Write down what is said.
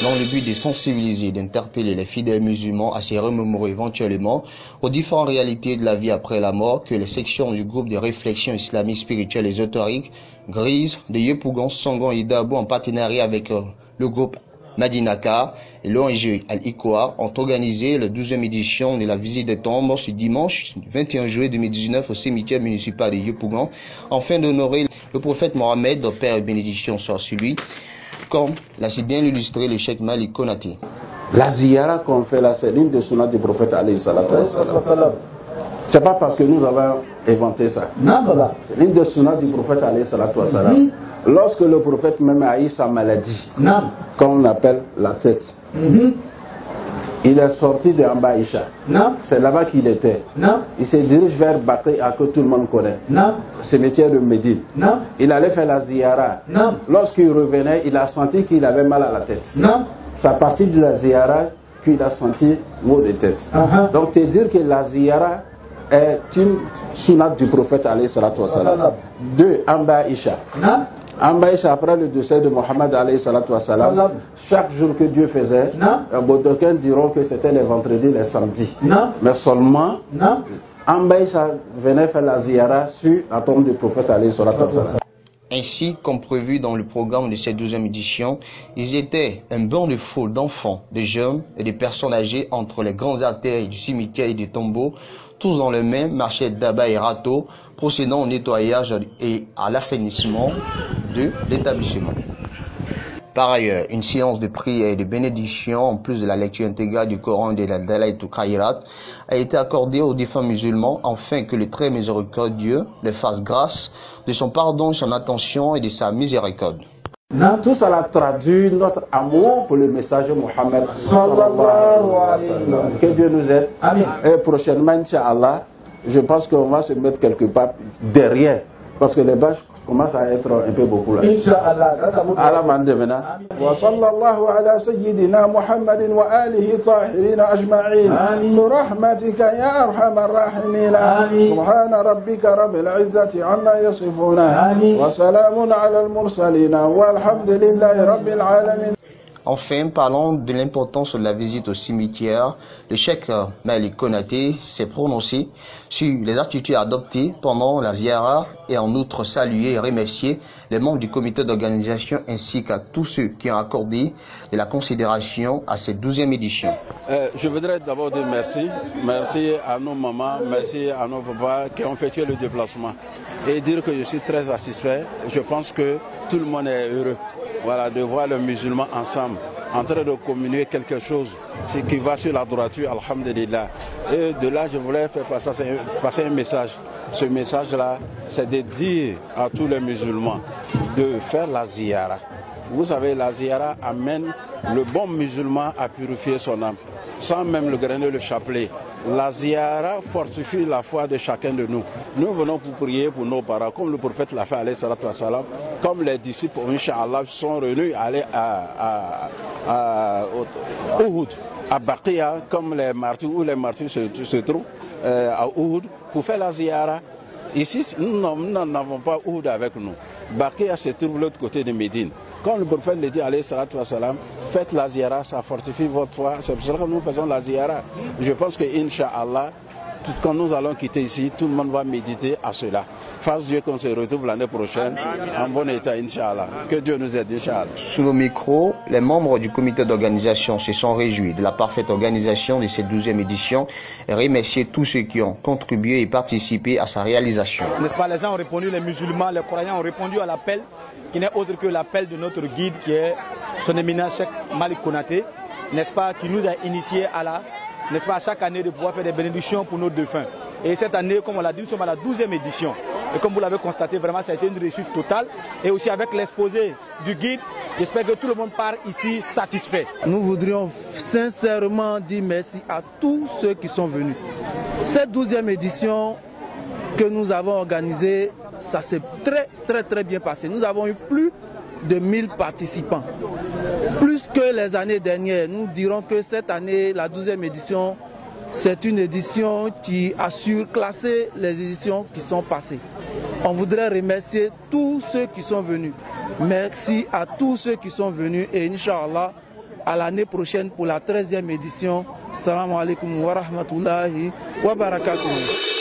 dans le but de sensibiliser et d'interpeller les fidèles musulmans à se remémorer éventuellement aux différentes réalités de la vie après la mort que les sections du groupe de réflexion islamique spirituelle et ésotérique Grise de Yopougon, Sangon et Dabo en partenariat avec le groupe Madinaka et l'ONG Al-Iqwa ont organisé la 12e édition de la visite des tombes ce dimanche 21 juillet 2019 au cimetière municipal de Yopougon afin d'honorer le prophète Mohammed, Père et bénédiction soit sur lui, comme l'a si bien illustré le cheikh Malik Konaté. La ziyara qu'on fait là, c'est l'une des sunnahs du prophète alayhi salatu wa salam. C'est pas parce que nous avons inventé ça. C'est l'une des sunnahs du prophète alayhi salatu wa salam. Lorsque le prophète même a eu sa maladie, qu'on appelle la tête, il est sorti de Ambaïcha. C'est là-bas qu'il était. Il se dirige vers Baqi'a que tout le monde connaît. Cimetière de Médine. Il allait faire la ziyara. Lorsqu'il revenait, il a senti qu'il avait mal à la tête. C'est à partir de la ziyara qu'il a senti maux de tête. Donc, te dire que la ziyara est une sunnah du prophète alayhi salatu wa salam. Deux, Ambaïcha. Ambaïcha, après le décès de Mohammed alayhi salatu wa salam, chaque jour que Dieu faisait, d'aucuns diront que c'était les vendredis, les samedis. Mais seulement, Ambaïcha venait faire la ziyara sur la tombe du prophète alayhi salatu wa salam. Ainsi, comme prévu dans le programme de cette 12e édition, ils étaient un banc de foule d'enfants, de jeunes et de personnes âgées entre les grandes artères du cimetière et des tombeaux, tous dans le même marché d'abat et râteau, procédant au nettoyage et à l'assainissement de l'établissement. Par ailleurs, une séance de prière et de bénédiction, en plus de la lecture intégrale du Coran et de la Dalaït Khairat, a été accordée aux défunts musulmans afin que le très miséricordieux les fasse grâce de son pardon, son attention et de sa miséricorde. Tout cela traduit notre amour pour le message de Mohammed. Que Dieu nous aide. Amen. Et prochainement, Inch'Allah, je pense qu'on va se mettre quelque part derrière. Parce que les bâches commencent à être un peu beaucoup là. Inch'Allah. Wa sallallahu ala sayyidina Muhammadin wa alihi tahirin ajma'in. Bi rahmatika ya arhamar rahimin. Subhana rabbika rabbil izzati amma yasifuna. Wa salamun ala al-mursalin. Walhamdulillahi rabbil alamin. Enfin, parlant de l'importance de la visite au cimetière, le cheikh Malik Konaté s'est prononcé sur les attitudes adoptées pendant la ziyara et en outre salué et remercié les membres du comité d'organisation ainsi qu'à tous ceux qui ont accordé de la considération à cette 12e édition. Je voudrais d'abord dire merci. Merci à nos mamans, merci à nos papas qui ont effectué le déplacement. Et dire que je suis très satisfait. Je pense que tout le monde est heureux. Voilà, de voir les musulmans ensemble, en train de communier quelque chose qui va sur la droiture, alhamdulillah. Et de là, je voulais faire passer un message. Ce message-là, c'est de dire à tous les musulmans de faire la ziyara. Vous savez, la ziyara amène le bon musulman à purifier son âme, sans même le grainer le chapelet. La ziyara fortifie la foi de chacun de nous. Nous venons pour prier pour nos parents, comme le prophète l'a fait, alayhi salatu wa salam, comme les disciples, Inch'Allah, sont venus aller à Uhud, à Baqi'a, comme les martyrs, où les martyrs se trouvent, à Uhud, pour faire la ziyara. Ici, nous n'avons pas Uhud avec nous. Baqi'a se trouve de l'autre côté de Médine. Comme le prophète le dit, alayhi salatu wa salam, faites la ziyara, ça fortifie votre foi. C'est pour cela que nous faisons la ziyara. Je pense que, Inch'Allah, quand nous allons quitter ici, tout le monde va méditer à cela. Fasse Dieu qu'on se retrouve l'année prochaine en bon état, Inch'Allah. Que Dieu nous aide, Inch'Allah. Sous le micro, les membres du comité d'organisation se sont réjouis de la parfaite organisation de cette 12e édition et remercié tous ceux qui ont contribué et participé à sa réalisation. N'est-ce pas, les gens ont répondu, les musulmans, les croyants ont répondu à l'appel qui n'est autre que l'appel de notre guide qui est son éminent cheikh Malik Konaté, n'est-ce pas, qui nous a initiés à n'est-ce pas, chaque année de pouvoir faire des bénédictions pour nos défunts. Et cette année, comme on l'a dit, nous sommes à la 12e édition. Et comme vous l'avez constaté, vraiment, ça a été une réussite totale. Et aussi avec l'exposé du guide, j'espère que tout le monde part ici satisfait. Nous voudrions sincèrement dire merci à tous ceux qui sont venus. Cette 12e édition que nous avons organisée, ça s'est très bien passé. Nous avons eu plus de 1000 participants. Plus que les années dernières, nous dirons que cette année, la 12e édition, c'est une édition qui a surclassé les éditions qui sont passées. On voudrait remercier tous ceux qui sont venus. Merci à tous ceux qui sont venus et Inch'Allah, à l'année prochaine pour la 13e édition. Salam alaikum wa rahmatullahi wa barakatuh.